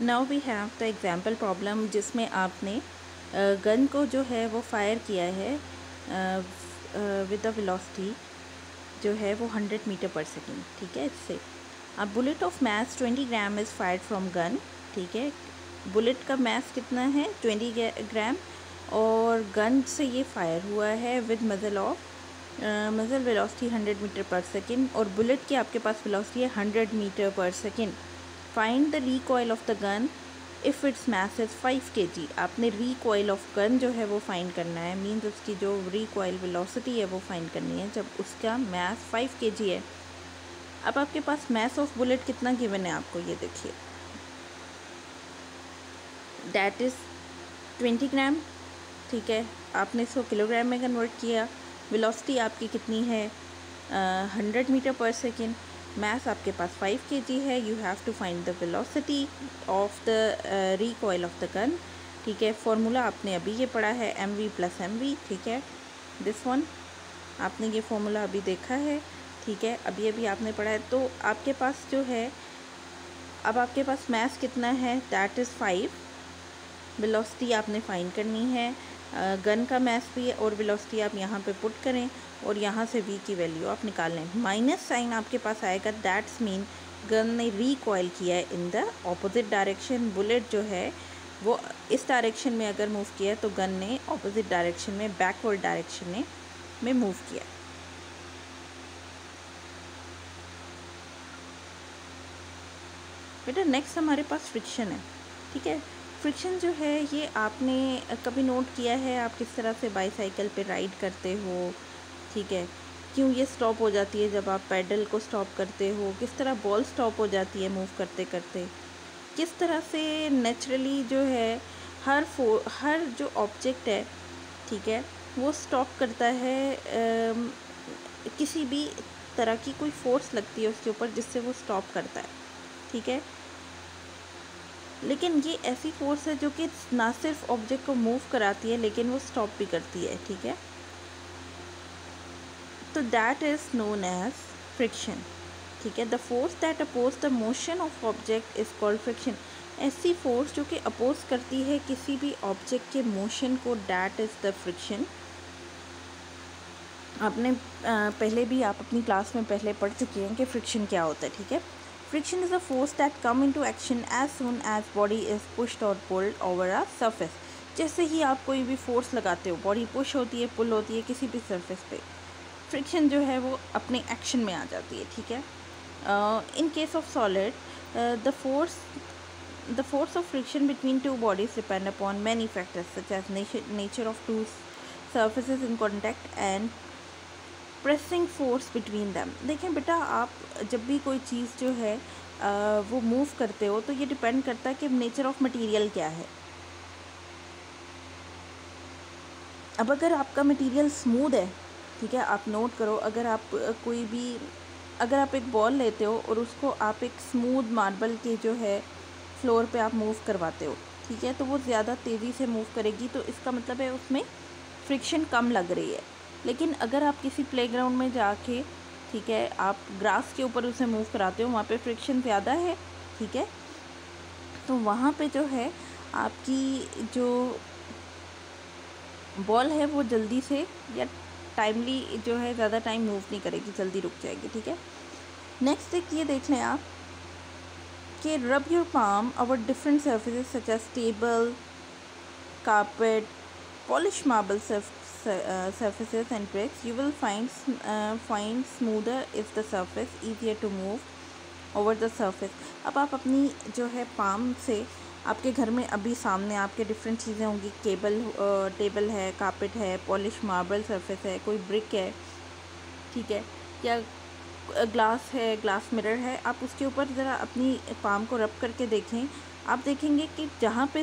Now we have the example problem जिसमें आपने gun को जो है वो फायर किया है विद द वेलोसिटी जो है वो 100 मीटर पर सेकेंड। ठीक है, इससे अब bullet of mass 20 gram is fired from gun. ठीक है, बुलेट का मास कितना है 20 ग्राम और गन से ये फायर हुआ है विद मजल वेलोसिटी 100 मीटर पर सेकेंड और बुलेट की आपके पास वेलोसिटी है 100 मीटर पर second. Find the recoil of the gun if its mass is 5 kg। आपने रिकॉइल ऑफ गन जो है वो फाइंड करना है, मीन्स उसकी जो रिकॉइल वेलोसिटी है वो फाइंड करनी है जब उसका मास 5 kg है। अब आपके पास मास ऑफ बुलेट कितना गिवन है आपको, ये देखिए, दैट इज़ 20 ग्राम। ठीक है, आपने इसको किलोग्राम में कन्वर्ट किया। वेलोसिटी आपकी कितनी है 100 मीटर पर सेकेंड। मास आपके पास 5 kg है। You have to find the velocity of the recoil of the gun. ठीक है, फॉर्मूला आपने अभी ये पढ़ा है mv + mv। ठीक है, दिस वन आपने ये फॉर्मूला अभी देखा है। ठीक है, अभी अभी आपने पढ़ा है। तो आपके पास जो है, अब आपके पास मास कितना है, दैट इज़ 5। वेलोसिटी आपने फाइंड करनी है, गन का मास भी है और वेलोसिटी आप यहाँ पे पुट करें और यहाँ से v की वैल्यू आप निकाल लें। माइनस साइन आपके पास आएगा, दैट्स मीन गन ने रिकॉइल किया है in the opposite direction. Bullet जो है वो इस डायरेक्शन में अगर मूव किया तो गन ने ऑपोजिट डायरेक्शन में, बैकवर्ड डायरेक्शन में मूव किया। बेटा नेक्स्ट हमारे पास फ्रिक्शन है। ठीक है, फ्रिक्शन जो है ये आपने कभी नोट किया है, आप किस तरह से बाईसाइकिल पे राइड करते हो। ठीक है, क्यों ये स्टॉप हो जाती है जब आप पैडल को स्टॉप करते हो, किस तरह बॉल स्टॉप हो जाती है मूव करते करते, किस तरह से नेचुरली जो है हर जो ऑब्जेक्ट है, ठीक है, वो स्टॉप करता है। किसी भी तरह की कोई फोर्स लगती है उसके ऊपर जिससे वो स्टॉप करता है। ठीक है, लेकिन ये ऐसी फोर्स है जो कि ना सिर्फ ऑब्जेक्ट को मूव कराती है लेकिन वो स्टॉप भी करती है। ठीक है, तो that is known as friction. ठीक है, the force that oppose the motion of object is called friction. ऐसी फोर्स जो कि अपोज करती है किसी भी ऑब्जेक्ट के मोशन को, दैट इज़ द फ्रिक्शन। आपने पहले भी आप अपनी क्लास में पहले पढ़ चुके हैं कि फ्रिक्शन क्या होता है। ठीक है, friction is a force that come into action as soon as body is pushed और पुल्ड ओवर अ सरफेस। जैसे ही आप कोई भी फोर्स लगाते हो, बॉडी पुश होती है, पुल होती है किसी भी सरफेस पे, फ्रिक्शन जो है वो अपने एक्शन में आ जाती है। ठीक है, in case of solid the force of friction between two bodies depend upon many factors such as nature of two surfaces in contact and pressing force between them. देखें बेटा, आप जब भी कोई चीज़ जो है वो मूव करते हो तो ये डिपेंड करता है कि नेचर ऑफ मटेरियल क्या है। अब अगर आपका मटेरियल स्मूथ है, ठीक है, आप नोट करो, अगर आप एक बॉल लेते हो और उसको आप एक स्मूथ मार्बल के जो है फ्लोर पे आप मूव करवाते हो, ठीक है, तो वो ज़्यादा तेज़ी से मूव करेगी, तो इसका मतलब है उसमें फ्रिक्शन कम लग रही है। लेकिन अगर आप किसी प्लेग्राउंड में जाके, ठीक है, आप ग्रास के ऊपर उसे मूव कराते हो, वहाँ पे फ्रिक्शन ज़्यादा है। ठीक है, तो वहाँ पे जो है आपकी जो बॉल है वो जल्दी से या टाइमली जो है ज़्यादा टाइम मूव नहीं करेगी, जल्दी रुक जाएगी। ठीक है, नेक्स्ट एक ये देख लें आप कि rub your palm over different surfaces such as table, carpet, polished marble surfaces and bricks. You will find smoother is the surface, easier to move over the surface. अब आप अपनी जो है पाम से, आपके घर में अभी सामने आपके डिफरेंट चीज़ें होंगी, टेबल है, कारपेट है, पॉलिश मार्बल सरफेस है, कोई ब्रिक है, ठीक है, या ग्लास है, ग्लास मिरर है। आप उसके ऊपर ज़रा अपनी पाम को रब करके देखें, आप देखेंगे कि जहाँ पे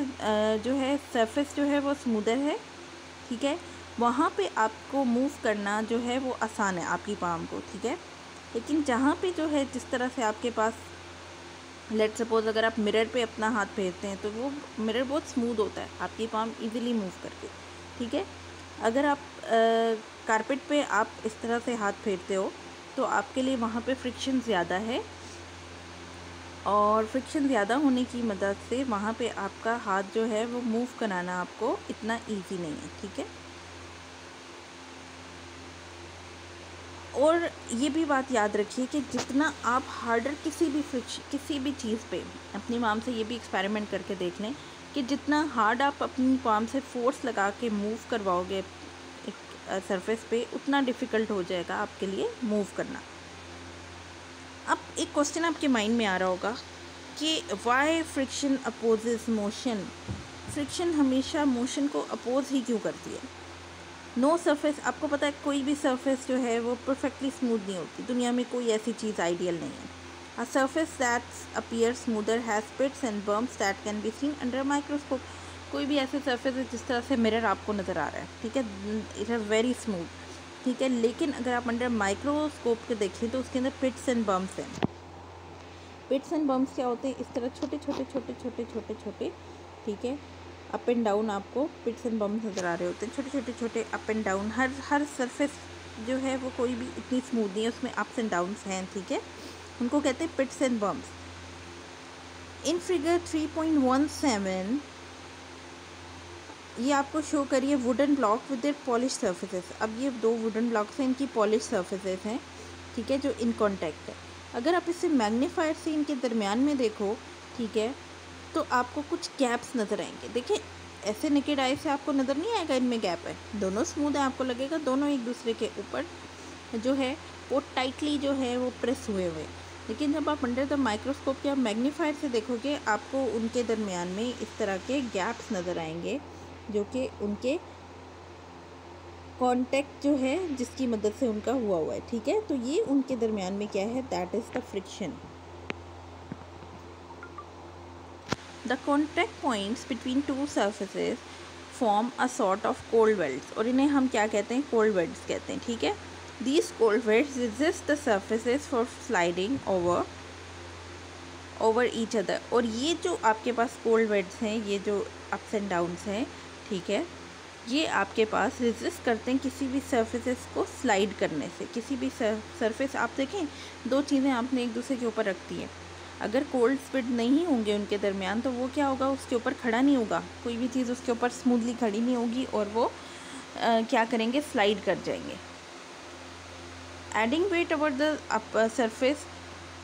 जो है सरफेस जो है वो स्मूदर है, ठीक है, वहाँ पे आपको मूव करना जो है वो आसान है आपकी पाम को। ठीक है, लेकिन जहाँ पे जो है, जिस तरह से आपके पास, लेट सपोज अगर आप मिरर पे अपना हाथ फेरते हैं तो वो मिरर बहुत स्मूथ होता है, आपकी पाम इजीली मूव करके। ठीक है, अगर आप कारपेट पे आप इस तरह से हाथ फेरते हो तो आपके लिए वहाँ पे फ्रिक्शन ज़्यादा है और फ्रिक्शन ज़्यादा होने की मदद से वहाँ पे आपका हाथ जो है वो मूव कराना आपको इतना इजी नहीं है, ठीक है। और ये भी बात याद रखिए कि जितना आप हार्डर किसी भी चीज़ पे अपनी पाम से ये भी एक्सपेरिमेंट करके देख लें कि जितना हार्ड आप अपनी पाम से फोर्स लगा के मूव करवाओगे एक सरफेस पे, उतना डिफ़िकल्ट हो जाएगा आपके लिए मूव करना। अब एक क्वेश्चन आपके माइंड में आ रहा होगा कि why friction opposes motion. Friction हमेशा मोशन को अपोज ही क्यों करती है। नो सरफेस, आपको पता है कोई भी सरफेस जो है वो परफेक्टली स्मूथ नहीं होती, दुनिया में कोई ऐसी चीज़ आइडियल नहीं है। A surface that appear smoother has pits and bumps that can be seen under microscope. कोई भी ऐसे सरफेस है जिस तरह से मिरर आपको नज़र आ रहा है, ठीक है, इट इज़ वेरी स्मूथ, ठीक है, लेकिन अगर आप अंडर माइक्रोस्कोप के देखें तो उसके अंदर पिट्स एंड बम्प्स हैं। पिट्स एंड बम्प्स क्या होते हैं, इस तरह छोटे छोटे छोटे छोटे छोटे छोटे, ठीक है, अप एंड डाउन आपको पिट्स एंड बम्प्स नज़र आ रहे होते हैं, छोटे छोटे छोटे up and down. Her surface जो है वो कोई भी इतनी स्मूथ नहीं है, उसमें अप्स एंड डाउन्स हैं, ठीक है, उनको कहते हैं पिट्स एंड बम्प्स। इन फिगर 3.17 ये आपको शो करिए wooden block with their polish surfaces. अब ये 2 वुडन ब्लॉक्स हैं, इनकी पॉलिश सर्फेसेस हैं, ठीक है, जो इन कॉन्टैक्ट है। अगर आप इसे मैग्नीफायर से इनके दरमियान में देखो, ठीक है, तो आपको कुछ गैप्स नज़र आएंगे। देखिए ऐसे नेकेड आई से आपको नज़र नहीं आएगा इनमें गैप है, दोनों स्मूथ है, आपको लगेगा दोनों एक दूसरे के ऊपर जो है वो टाइटली जो है वो प्रेस हुए हुए। लेकिन जब आप अंडर द माइक्रोस्कोप या मैग्नीफायर से देखोगे आपको उनके दरमियान में इस तरह के गैप्स नज़र आएंगे जो कि उनके कांटेक्ट जो है जिसकी मदद से उनका हुआ है, ठीक है। तो ये उनके दरमियान में क्या है, that is the friction. The contact points between two surfaces form a sort of cold welds, और इन्हें हम क्या कहते हैं, कोल्ड वेल्ड्स कहते हैं, ठीक है। These cold welds resist the surfaces for sliding over each other. और ये जो आपके पास कोल्ड वेल्ड्स हैं, ये जो अप्स एंड डाउन्स हैं, ठीक है, ये आपके पास रेजिस्ट करते हैं किसी भी सर्फेसेस को स्लाइड करने से। किसी भी सरफेस आप देखें, दो चीज़ें आपने एक दूसरे के ऊपर रख दी हैं, अगर कोल्ड स्पिड नहीं होंगे उनके दरमियान तो वो क्या होगा, उसके ऊपर खड़ा नहीं होगा, कोई भी चीज़ उसके ऊपर स्मूथली खड़ी नहीं होगी और वो क्या करेंगे, स्लाइड कर जाएंगे। Adding weight over the surface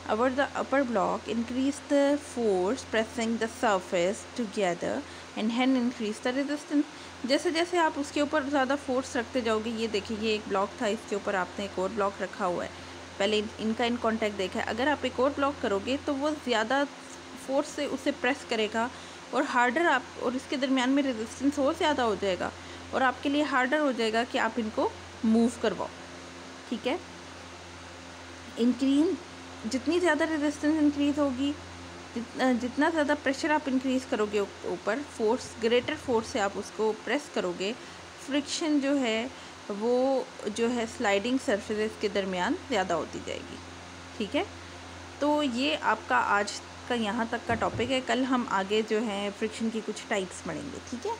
over the upper block increase the force pressing the surface together and hence increase the resistance। जैसे जैसे आप उसके ऊपर ज़्यादा फोर्स रखते जाओगे, ये देखिए ये एक ब्लॉक था, इसके ऊपर आपने एक और ब्लॉक रखा हुआ है, पहले इनका इन कांटेक्ट देखा है, अगर आप एक और ब्लॉक करोगे तो वो ज़्यादा फोर्स से उसे प्रेस करेगा और हार्डर आप, और इसके दरमियान में रेजिस्टेंस और ज़्यादा हो जाएगा और आपके लिए हार्डर हो जाएगा कि आप इनको मूव करवाओ, ठीक है। जितनी ज़्यादा रेजिस्टेंस इंक्रीज़ होगी, जितना ज़्यादा प्रेशर आप इंक्रीज़ करोगे ऊपर, फोर्स ग्रेटर फोर्स से आप उसको प्रेस करोगे, फ्रिक्शन जो है वो जो है स्लाइडिंग सरफेसेस के दरमियान ज़्यादा होती जाएगी, ठीक है। तो ये आपका आज का यहाँ तक का टॉपिक है, कल हम आगे जो है फ्रिक्शन की कुछ टाइप्स पढ़ेंगे, ठीक है।